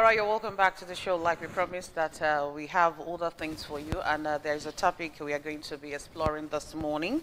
All right, you're welcome back to the show. Like we promised that we have other things for you, and there's a topic we are going to be exploring this morning.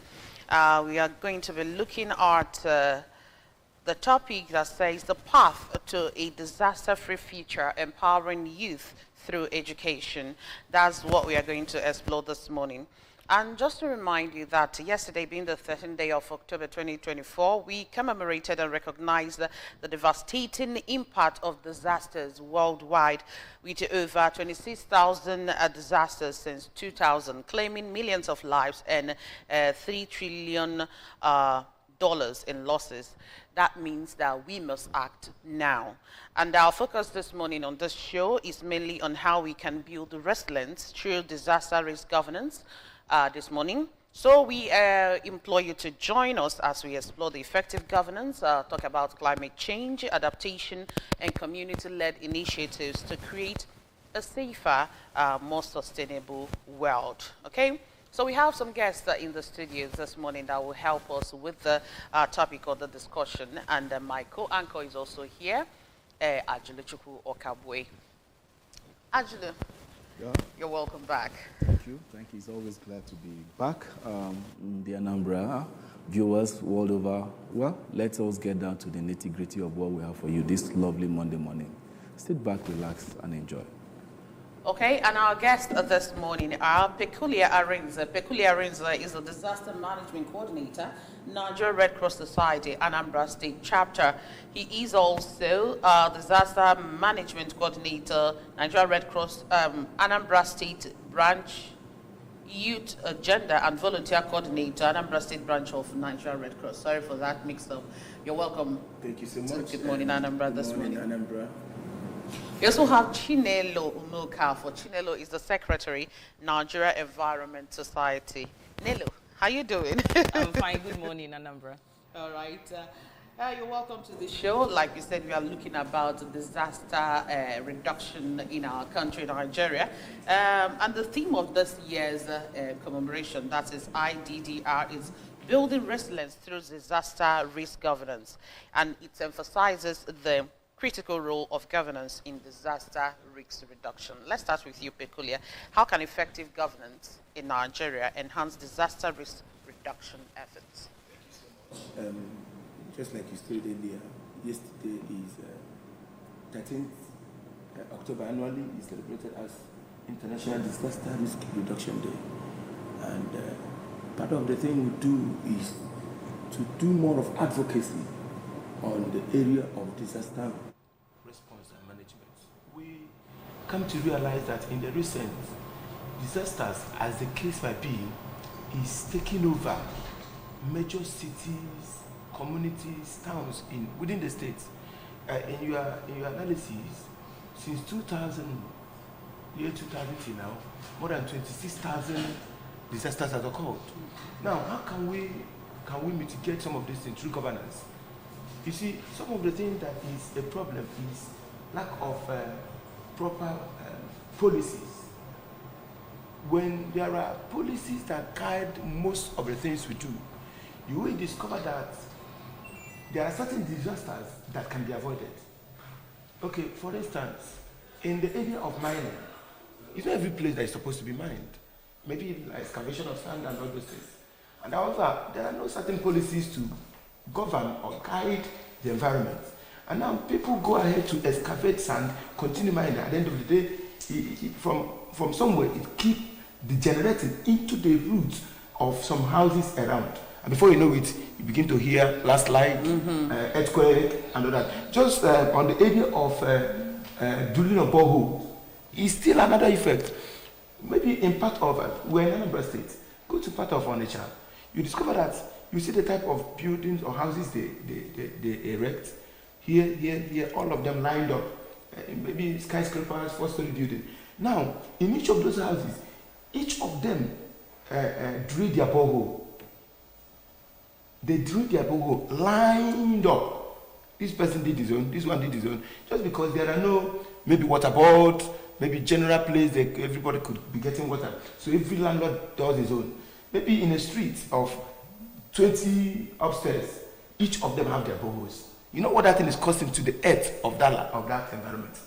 We are going to be looking at the topic that says the path to a disaster-free future, empowering youth through education. That's what we are going to explore this morning. And just to remind you that yesterday, being the 13th day of October 2024, we commemorated and recognized the devastating impact of disasters worldwide, with over 26,000 disasters since 2000, claiming millions of lives and $3 trillion dollars in losses. That means that we must act now. And our focus this morning on this show is mainly on how we can build resilience through disaster risk governance this morning. So we implore you to join us as we explore the effective governance, talk about climate change, adaptation, and community-led initiatives to create a safer, more sustainable world. Okay? So we have some guests in the studios this morning that will help us with the topic of the discussion. And my co-anchor is also here, Ajulu Chukwu Okabwe. Ajulu, yeah. You're welcome back. Thank you. Thank you. It's always glad to be back. The Anambra viewers world over. Well, let us get down to the nitty-gritty of what we have for you this lovely Monday morning. Sit back, relax, and enjoy. Okay, and our guests this morning are Peculiar Arinze. Peculiar Arinze is a disaster management coordinator, Nigeria Red Cross Society, Anambra State Chapter. He is also a disaster management coordinator, Nigeria Red Cross, Anambra State Branch, Youth Agenda and Volunteer Coordinator, Anambra State Branch of Nigeria Red Cross. Sorry for that mix-up. You're welcome. Thank you so much. Good morning, Anambra. Good morning, Anambra. We also have Chinelo Umilkafo. Chinelo is the Secretary, Nigeria Environment Society. Nelo, how you doing? I'm fine. Good morning, Anambra. All right. You're welcome to the show. Like we said, we are looking about disaster reduction in our country, Nigeria. And the theme of this year's commemoration, that is IDDR, is building resilience through disaster risk governance. And it emphasizes the critical role of governance in disaster risk reduction. Let's start with you, Peculiar. How can effective governance in Nigeria enhance disaster risk reduction efforts? Thank you so much. Just like you stated earlier, yesterday is 13th October annually is celebrated as International Disaster Risk Reduction Day. And part of the thing we do is to do more of advocacy on the area of disaster response and management. We come to realize that in the recent disasters, as the case might be, is taking over major cities, communities, towns within the states. In your analysis, since 2000 till now, more than 26,000 disasters have occurred. Now, how can we mitigate some of these things through governance? You see, some of the things that is a problem is lack of proper policies. When there are policies that guide most of the things we do, you will discover that there are certain disasters that can be avoided. Okay, for instance, in the area of mining, it's not every place that is supposed to be mined. Maybe like excavation of sand and all those things. And however, there are no certain policies to govern or guide the environment. And now people go ahead to excavate sand, continue mining. At the end of the day, from somewhere, it keeps degenerating into the roots of some houses around. And before you know it, you begin to hear landslide, earthquake, and all that. Just on the area of drilling of borehole, is still another effect. Maybe in part of, we're in Anambra State, go to part of Onitsha, you discover that you see the type of buildings or houses they erect. Here, all of them lined up. Maybe skyscrapers, 4-story building. Now, in each of those houses, each of them drill their borehole. They drill their borehole lined up. This person did his own, this one did his own. Just because there are no, maybe water board, maybe general place that everybody could be getting water. So every landlord does his own. Maybe in a street of 20 upstairs, each of them have their boreholes. You know what that thing is costing to the earth of that environment.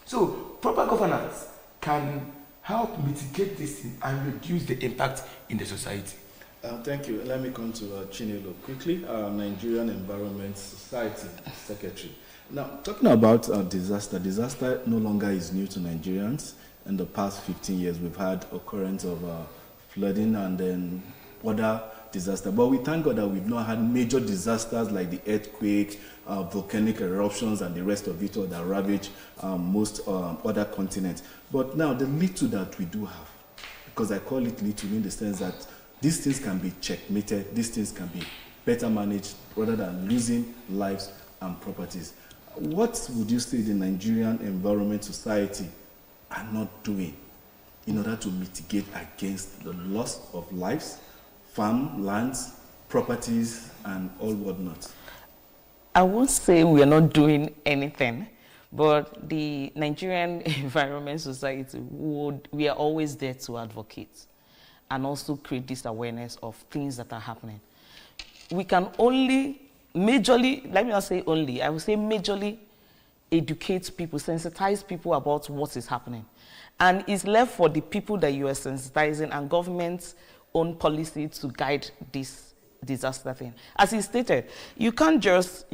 So proper governance can help mitigate this thing and reduce the impact in the society. Thank you. Let me come to Chinelo quickly, Nigerian Environment Society Secretary. Now, talking about disaster no longer is new to Nigerians. In the past 15 years, we've had occurrence of flooding and then other disasters. But we thank God that we've not had major disasters like the earthquake, volcanic eruptions, and the rest of it all that ravage most other continents. But now, the little that we do have, because I call it little in the sense that these things can be checkmated, these things can be better managed rather than losing lives and properties. What would you say the Nigerian Environment Society are not doing in order to mitigate against the loss of lives, farm, lands, properties, and all whatnot? I won't say we are not doing anything, but the Nigerian Environment Society, we are always there to advocate and also create this awareness of things that are happening. We can only majorly, let me not say only, I would say majorly educate people, sensitize people about what is happening. And it's left for the people that you are sensitizing and government's own policy to guide this disaster thing. As he stated, you can't just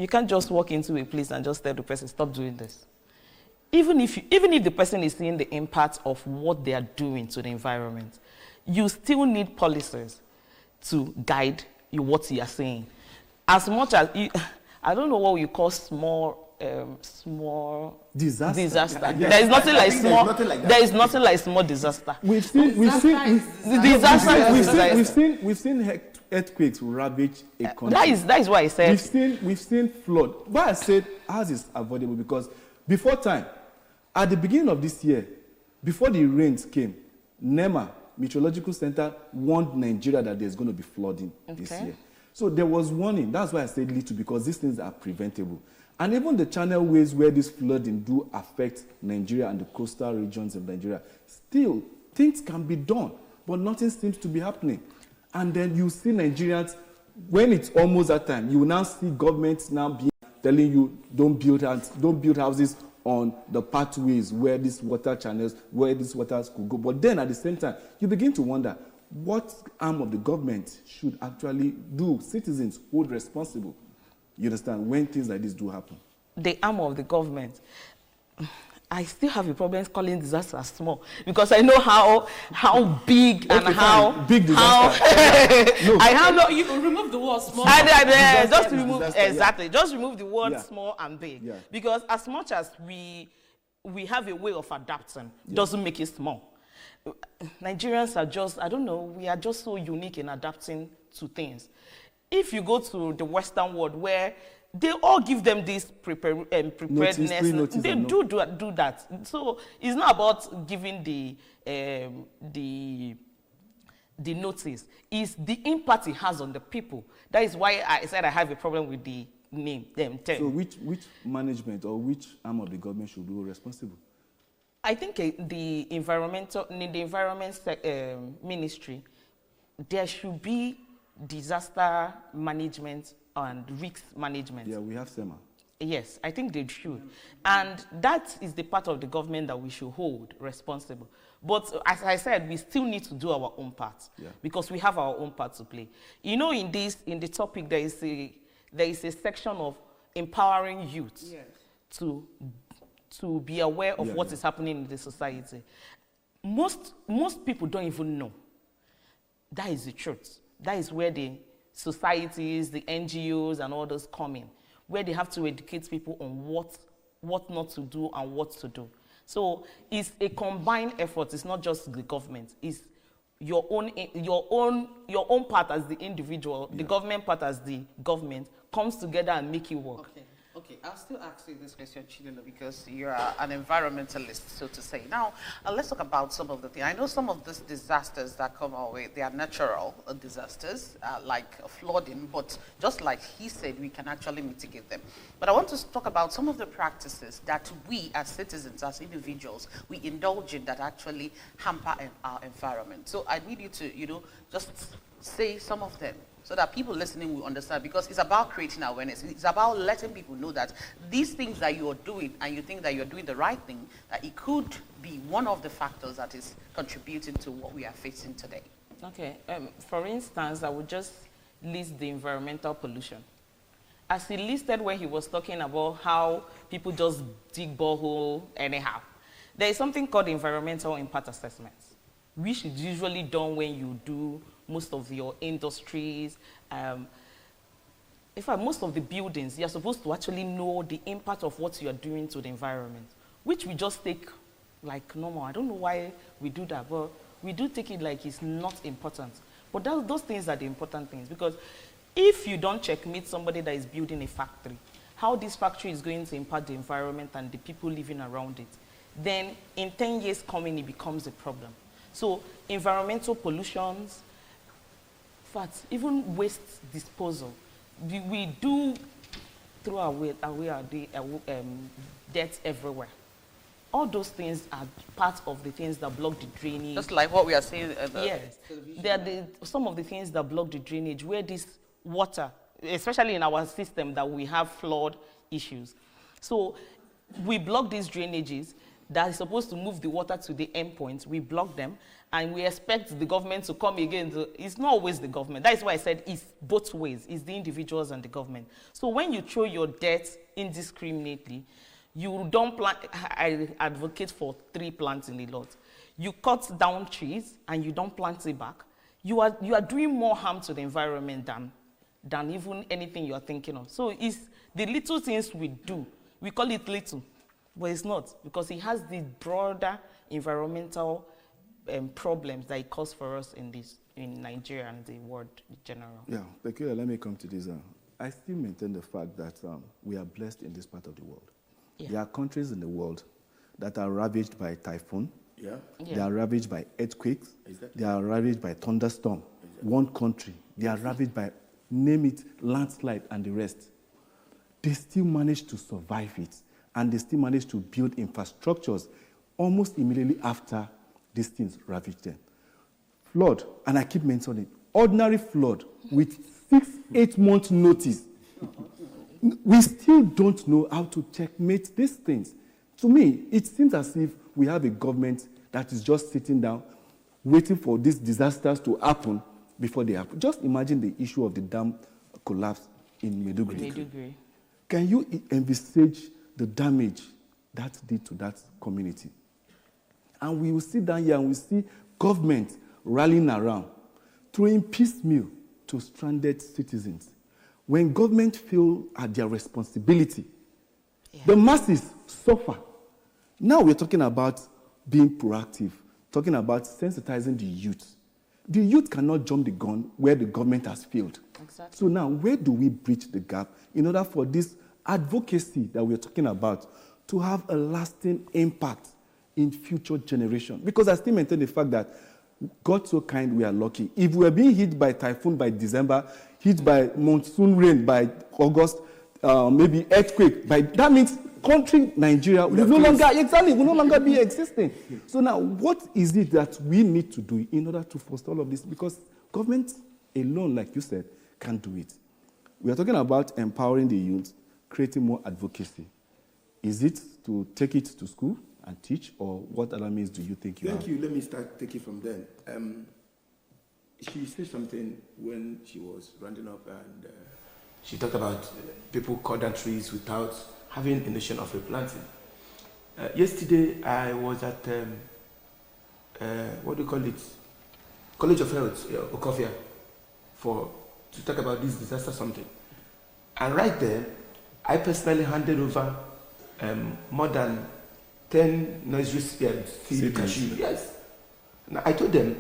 walk into a place and just tell the person, stop doing this. Even if the person is seeing the impact of what they are doing to the environment, you still need policies to guide you what you are saying. As much as I don't know what we call small disaster. Yeah. There is nothing like small. There is nothing like small disaster. We've seen earthquakes ravage a country. That is why I said we've seen flood. But I said ours is avoidable because before time, at the beginning of this year, before the rains came, NEMA Meteorological Center warned Nigeria that there's going to be flooding this year. So there was warning. That's why I said little, because these things are preventable. And even the channel ways where this flooding do affect Nigeria and the coastal regions of Nigeria, still things can be done, but nothing seems to be happening. And then you see Nigerians, when it's almost that time, you will now see governments now telling you don't build houses on the pathways where these water channels, where these waters could go. But then at the same time, you begin to wonder, what arm of the government should actually do citizens hold responsible? You understand, when things like this do happen? The arm of the government. I still have a problem calling disasters small because I know how big and how big disaster. No. I have no. You remove the word small. Just remove exactly. Yeah. Just remove the word small and big. Yeah. Because as much as we have a way of adapting, doesn't make it small. Nigerians are just, I don't know, we are just so unique in adapting to things. If you go to the Western world where they all give them this preparedness, they do that. So it's not about giving the notice. It's the impact it has on the people. That is why I said I have a problem with the name. So which management or which arm of the government should be responsible? I think the environment ministry, there should be disaster management and risk management. Yeah, we have SEMA. Yes, I think they should. And that is the part of the government that we should hold responsible. But as I said, we still need to do our own part because we have our own part to play. You know, in the topic, there is a section of empowering youth to be aware of what is happening in the society. Most people don't even know. That is the truth. That is where the societies, the NGOs, and all those come in, where they have to educate people on what not to do and what to do. So it's a combined effort. It's not just the government. It's your own part as the individual, the government part as the government comes together and make it work. Okay, I'll still ask you this question, Chinelo, because you're an environmentalist, so to say. Now, let's talk about some of the things. I know some of these disasters that come our way, they are natural disasters, like flooding, but just like he said, we can actually mitigate them. But I want to talk about some of the practices that we as citizens, as individuals, we indulge in that actually hamper our environment. So I need you to, just say some of them. so that people listening will understand, because it's about creating awareness. It's about letting people know that these things that you're doing and you think that you're doing the right thing, that it could be one of the factors that is contributing to what we are facing today. Okay, for instance, I would just list the environmental pollution. As he listed when he was talking about how people just dig borehole anyhow, there is something called environmental impact assessments, which is usually done when you do most of your industries. In fact, most of the buildings, you're supposed to actually know the impact of what you're doing to the environment, which we just take like normal. I don't know why we do that, but we do take it like it's not important. But those things are the important things, because if you don't checkmate somebody that is building a factory, how this factory is going to impact the environment and the people living around it, then in 10 years coming, it becomes a problem. So environmental pollutions, in fact, even waste disposal, we do throw away debt everywhere. All those things are part of the things that block the drainage. Just like what we are seeing. Yes, they are some of the things that block the drainage, where this water, especially in our system, that we have flood issues. So we block these drainages that is supposed to move the water to the endpoint. We block them, and we expect the government to come again. It's not always the government. That is why I said it's both ways. It's the individuals and the government. So when you throw your debt indiscriminately, you don't plant. I advocate for 3 plants in a lot. You cut down trees and you don't plant it back. You are doing more harm to the environment than even anything you are thinking of. So it's the little things we do. We call it little, but it's not, because it has the broader environmental problems that it causes for us in Nigeria and the world in general. Yeah, Peculiar, let me come to this. I still maintain the fact that we are blessed in this part of the world. Yeah. There are countries in the world that are ravaged by typhoon. Yeah. They are ravaged by earthquakes. Exactly. They are ravaged by thunderstorm. Exactly. One country, they are ravaged by, name it, landslide and the rest. They still manage to survive it, and they still manage to build infrastructures almost immediately after these things ravage them. Flood, and I keep mentioning, ordinary flood with 6-8 months notice. We still don't know how to checkmate these things. To me, it seems as if we have a government that is just sitting down, waiting for these disasters to happen before they happen. Just imagine the issue of the dam collapse in Maiduguri. Can you envisage the damage that did to that community? And we will sit down here and we see government rallying around, throwing piecemeal to stranded citizens. When government feel at their responsibility, the masses suffer. Now we're talking about being proactive, talking about sensitizing the youth. The youth cannot jump the gun where the government has failed. Exactly. So now, where do we bridge the gap in order for this advocacy that we're talking about to have a lasting impact in future generations? Because I still maintain the fact that God so kind, we are lucky. If we were being hit by typhoon by December, hit by monsoon rain by August, maybe earthquake, that means country Nigeria will no longer be existing. So now, what is it that we need to do in order to foster all of this? Because government alone, like you said, can't do it. We are talking about empowering the youth, creating more advocacy. Is it to take it to school and teach, or what other means do you think you have? Thank you. Let me start taking from then. She said something when she was rounding up, and she talked about people cut down trees without having a notion of replanting. Yesterday, I was at, what do you call it? College of Health, Okofia, to talk about this disaster something. And right there, I personally handed over more than 10 nursery seed cashew. Yes. Now, I told them,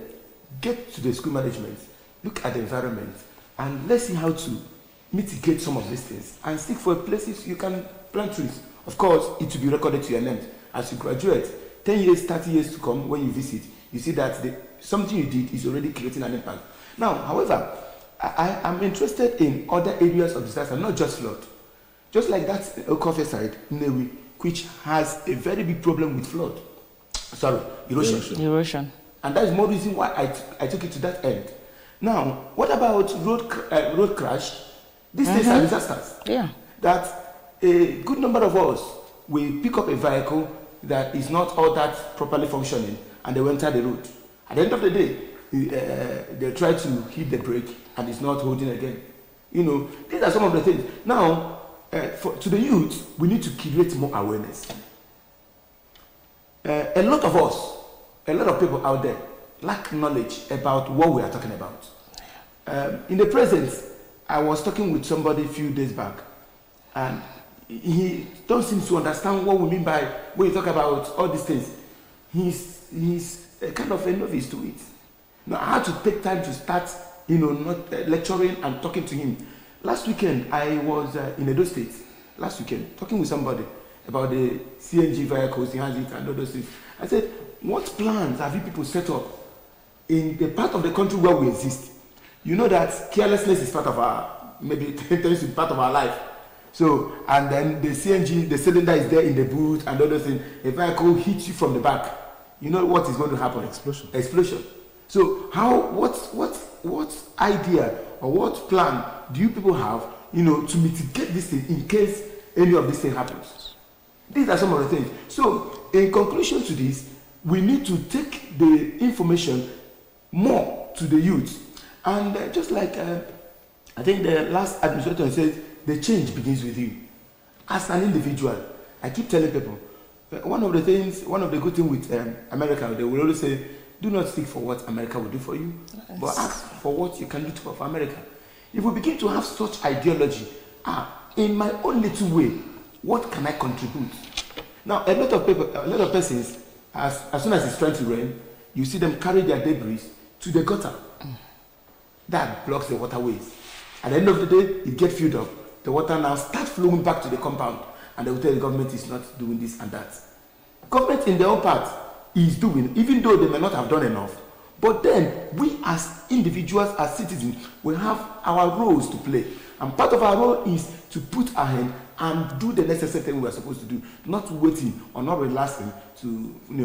get to the school management, look at the environment, and let's see how to mitigate some of these things and seek for places you can plant trees. Of course, it will be recorded to your name. As you graduate, 10 years, 30 years to come, when you visit, you see that something you did is already creating an impact. Now, however, I am interested in other areas of disaster, not just flood. Just like that Okofia side, Newi, which has a very big problem with flood. Erosion. Erosion. And that is more reason why I took it to that end. Now, what about road crash? These things are disasters. Yeah. That a good number of us will pick up a vehicle that is not all that properly functioning, and they will enter the road. At the end of the day, they try to hit the brake, and it's not holding again. You know, these are some of the things. Now, to the youth, we need to create more awareness. A lot of us, a lot of people out there lack knowledge about what we are talking about. In the present, I was talking with somebody a few days back, and he don't seem to understand what we mean by when you talk about all these things. He's kind of a novice to it. Now, I had to take time to start, not lecturing and talking to him. Last weekend, I was in Edo State, last weekend, talking with somebody about the CNG vehicles, the transit and all those things. I said, what plans have you people set up in the part of the country where we exist? You know that carelessness is part of our, maybe tends to be part of our life. So, and then the CNG, the cylinder is there in the boot and all those things. A vehicle hits you from the back. You know what is going to happen? Explosion. So, what idea or what plan do you people have, to mitigate this thing in case any of this thing happens? These are some of the things. So, in conclusion to this, we need to take the information more to the youth. And just like I think the last administrator said, the change begins with you. As an individual, I keep telling people, one of the good things with America, they will always say, do not seek for what America will do for you, but ask for what you can do for America. If we begin to have such ideology, in my own little way, what can I contribute? Now, a lot of persons, as soon as it's trying to rain, you see them carry their debris to the gutter. That blocks the waterways. At the end of the day, it gets filled up. The water now starts flowing back to the compound, and they will tell the government is not doing this and that. Government in their own part is doing, even though they may not have done enough. But then, we as individuals, as citizens, we have our roles to play. And part of our role is to put our hand and do the necessary thing we are supposed to do, not waiting or not relaxing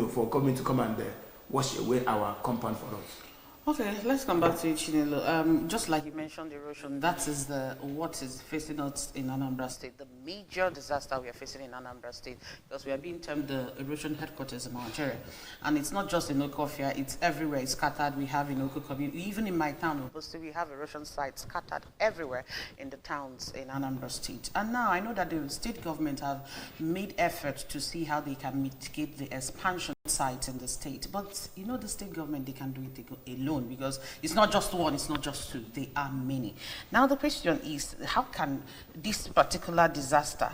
for government to come and wash away our compound for us. Okay, let's come back to Chinelo. Just like you mentioned, erosion, that is what is facing us in Anambra State, the major disaster we are facing in Anambra State, because we are being termed the erosion headquarters in Nigeria. And it's not just in Okofia, it's everywhere, it's scattered. We have in Oko community, even in my town, Obosi, we have erosion sites scattered everywhere in the towns in Anambra State. And now I know that the state government have made efforts to see how they can mitigate the expansion sites in the state. But the state government, they can do it alone, because it's not just one, it's not just two, they are many. Now the question is, how can this particular disaster,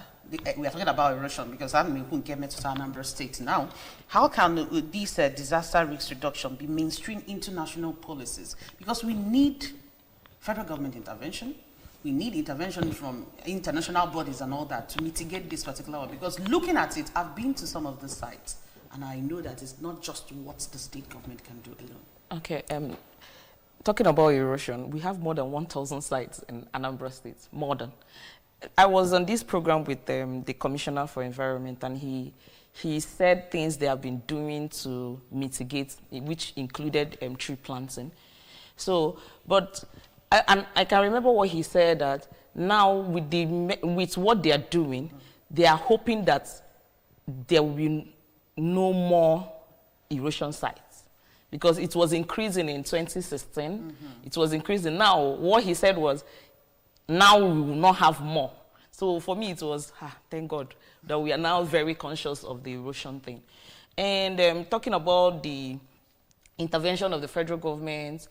we are talking about erosion because I'm in Anambra State now, how can this disaster risk reduction be mainstream into national policies? Because we need federal government intervention, we need intervention from international bodies and all that to mitigate this particular one. Because looking at it, I've been to some of the sites, and I know that it's not just what the state government can do alone. Okay, talking about erosion, we have more than 1,000 sites in Anambra State, more than. I was on this program with the Commissioner for Environment, and he said things they have been doing to mitigate, which included tree planting. So, but I can remember what he said, that now with what they are doing, they are hoping that there will be no more erosion sites, because it was increasing in 2016. It was increasing. Now, what he said was, now we will not have more. So for me, it was, thank God, that we are now very conscious of the erosion thing. And talking about the intervention of the federal government,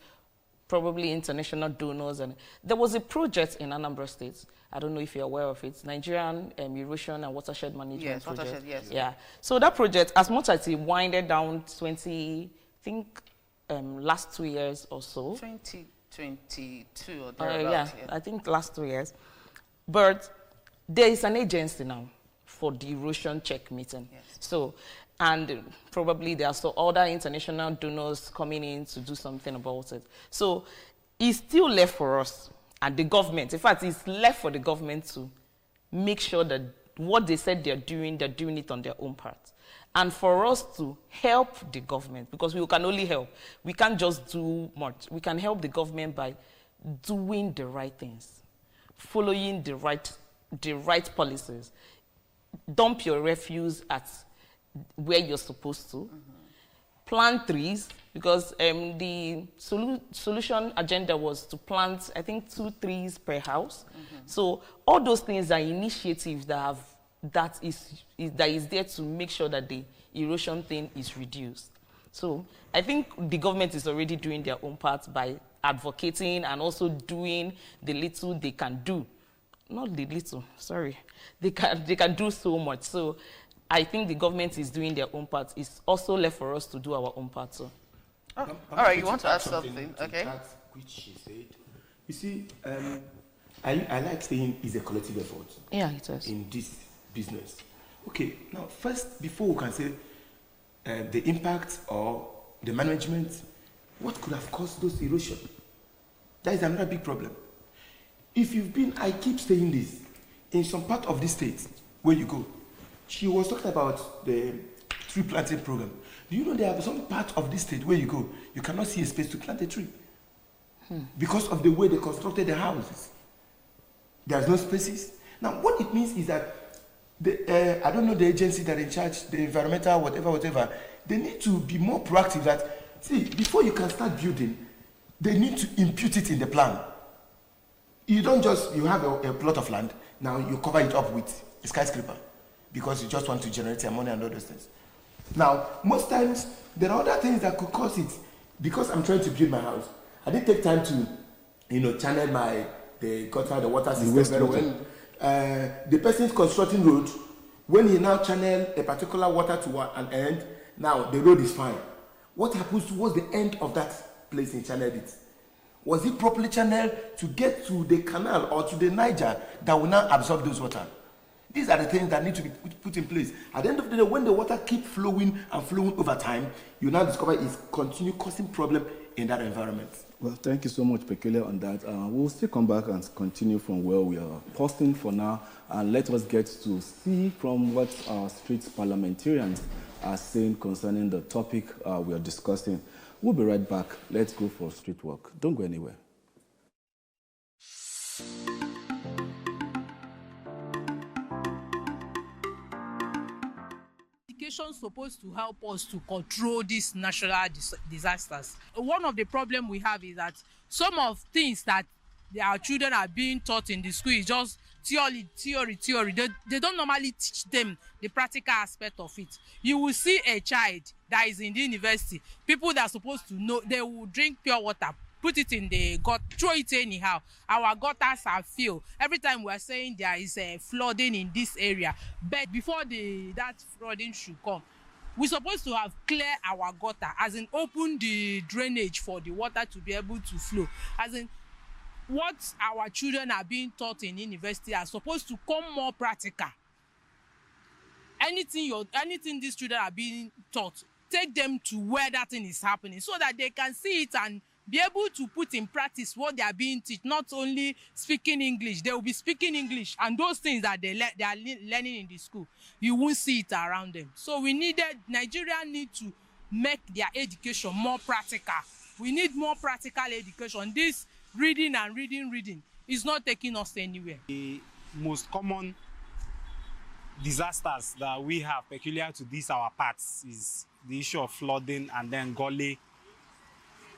probably international donors, and there was a project in Anambra State. I don't know if you're aware of it, Nigerian Erosion and Watershed Management Project. Watershed, yes. Yeah. So that project, as much as it winded down last 2 years or so. 2022 or thereabouts. I think last 2 years. But there is an agency now for the erosion check meeting. Yes. So, and probably there are some other international donors coming in to do something about it. So it's still left for us and the government. In fact, it's left for the government to make sure that what they said they're doing it on their own part. and for us to help the government, because we can only help. We can't just do much. We can help the government by doing the right things, following the right policies. Dump your refuse at where you're supposed to. Plant trees, because the solution agenda was to plant, I think, 2 trees per house. So all those things are initiatives that is there to make sure that the erosion thing is reduced. So I think the government is already doing their own part by advocating and also doing the little they can do. Not the little, sorry. They can do so much. So I think the government is doing their own part. It's also left for us to do our own part too. Oh, all right, you want to add something? Okay. That which she said. You see, I like saying it's a collective effort. Yeah, it is. In this business. Okay, now first, before we can say the impact or the management, what could have caused those erosion? That is another big problem. If you've been, I keep saying this, in some part of this state where you go, she was talking about the tree planting program. Do you know there are some part of this state where you go, you cannot see a space to plant a tree because of the way they constructed the houses. There's no spaces. Now, what it means is that I don't know the agency that in charge, the environmental, whatever, they need to be more proactive. That, see, before you can start building, they need to impute it in the plan. You don't just, you have a plot of land, now you cover it up with a skyscraper because you just want to generate your money and all those things. Now, most times, there are other things that could cause it. Because I'm trying to build my house, I didn't take time to, channel the gutter, the water system very well. The person constructing road, when he now channel a particular water to an end, now the road is fine. What happens towards the end of that place he channeled it? Was it properly channeled to get to the canal or to the Niger that will now absorb those water? These are the things that need to be put in place. At the end of the day, when the water keeps flowing and flowing over time, you now discover it's continue causing problem in that environment. Well, thank you so much, Peculiar, on that. We'll still come back and continue from where we are pausing for now, and let us get to see from what our street parliamentarians are saying concerning the topic we are discussing. We'll be right back. Let's go for street walk. Don't go anywhere. Education is supposed to help us to control these natural disasters. One of the problems we have is that some of things that our children are being taught in the school is just theory. They don't normally teach them the practical aspect of it. You will see a child that is in the university, people that are supposed to know, they will drink pure water, put it in the gut, throw it anyhow. Our gutters are filled. Every time we are saying there is a flooding in this area, but before that flooding should come, we're supposed to have cleared our gutter, as in open the drainage for the water to be able to flow. As in, what our children are being taught in university are supposed to come more practical. Anything these children are being taught, take them to where that thing is happening so that they can see it and be able to put in practice what they are being taught, not only speaking English. They will be speaking English, and those things that they are learning in the school, you won't see it around them. So Nigeria need to make their education more practical. We need more practical education. This reading is not taking us anywhere. The most common disasters that we have peculiar to these our parts is the issue of flooding and then gully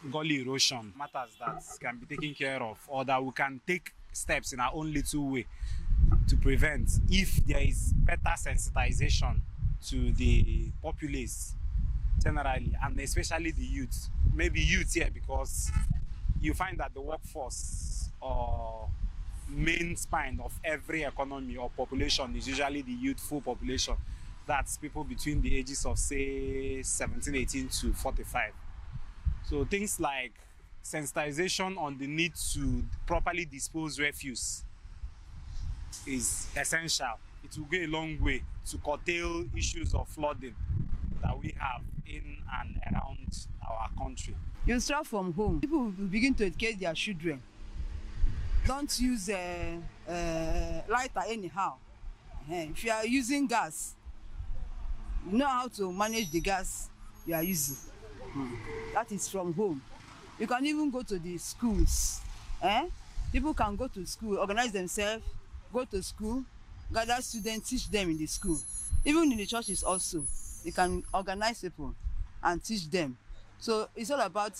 erosion. Matters that can be taken care of, or that we can take steps in our own little way to prevent if there is better sensitization to the populace generally, and especially the youth. Maybe youth here, because you find that the workforce or main spine of every economy or population is usually the youthful population. That's people between the ages of, say, 17, 18 to 45. So things like sensitization on the need to properly dispose refuse is essential. It will go a long way to curtail issues of flooding that we have in and around our country. You start from home. People will begin to educate their children. Don't use lighter anyhow. If you are using gas, You know how to manage the gas you are using. That is from home. You can even go to the schools. People can go to school, organize themselves, go to school, gather students, teach them in the school. Even in the churches also, you can organize people and teach them. So it's all about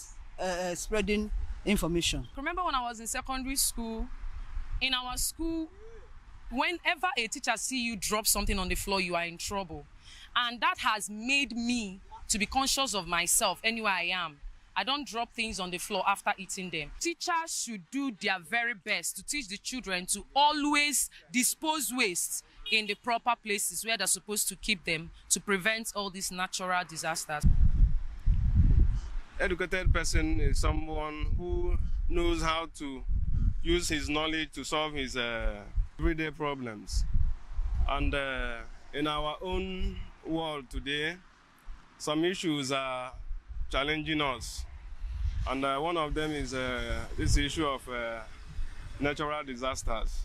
spreading information. Remember when I was in secondary school, in our school, whenever a teacher see you drop something on the floor, you are in trouble. And that has made me to be conscious of myself anywhere I am. I don't drop things on the floor after eating them. Teachers should do their very best to teach the children to always dispose waste in the proper places where they're supposed to keep them to prevent all these natural disasters. Educated person is someone who knows how to use his knowledge to solve his everyday problems. And in our own world today, some issues are challenging us. And one of them is this issue of natural disasters.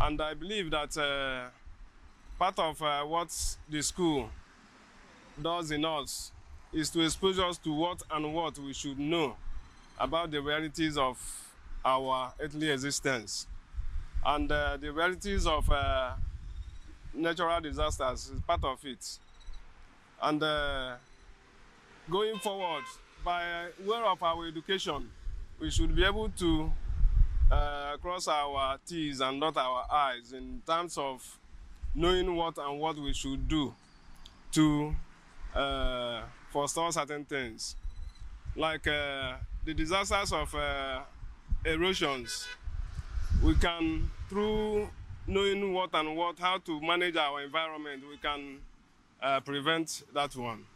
And I believe that part of what the school does in us is to expose us to what we should know about the realities of our earthly existence. And the realities of natural disasters is part of it. And going forward, by way of our education, we should be able to cross our T's and dot our I's in terms of knowing what we should do to forestall certain things. Like the disasters of erosions, we can, through knowing how to manage our environment, we can prevent that one.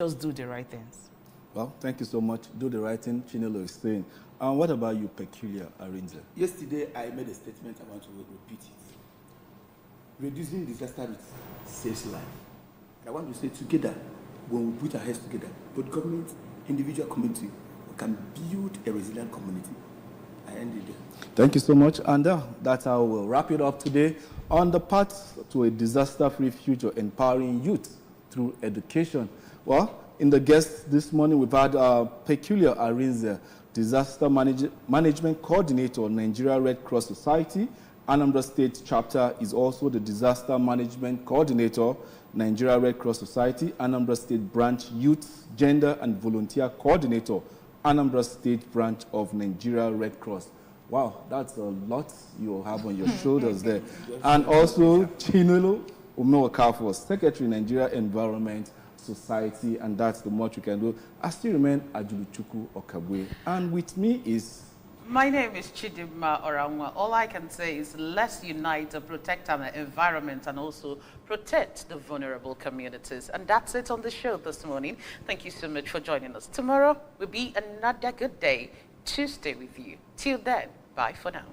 Just do the right things. Well, thank you so much. Do the right thing, Chinelo is saying. And what about you, Peculiar Arinze? Yesterday, I made a statement. I want to repeat it. Reducing disaster risk saves life. And I want to say together, when we put our heads together, both government, individual community, we can build a resilient community. I end it there. Thank you so much. And that's how we'll wrap it up today on the path to a disaster-free future, empowering youth through education. Well, in the guests this morning, we've had Peculiar Arinze, Disaster Management Coordinator, Nigeria Red Cross Society. Anambra State Chapter is also the Disaster Management Coordinator, Nigeria Red Cross Society. Anambra State Branch Youth, Gender and Volunteer Coordinator, Anambra State Branch of Nigeria Red Cross. Wow, that's a lot you have on your shoulders there. And also Chinelo Umewakafo, Secretary, Nigeria Environment Society, and that's the much you can do. I still remain Ajuluchuku Okabwe, and with me is... My name is Chidima Oramwa. All I can say is let's unite to protect our environment and also protect the vulnerable communities. And that's it on the show this morning. Thank you so much for joining us. Tomorrow will be another good day to stay with you. Till then, bye for now.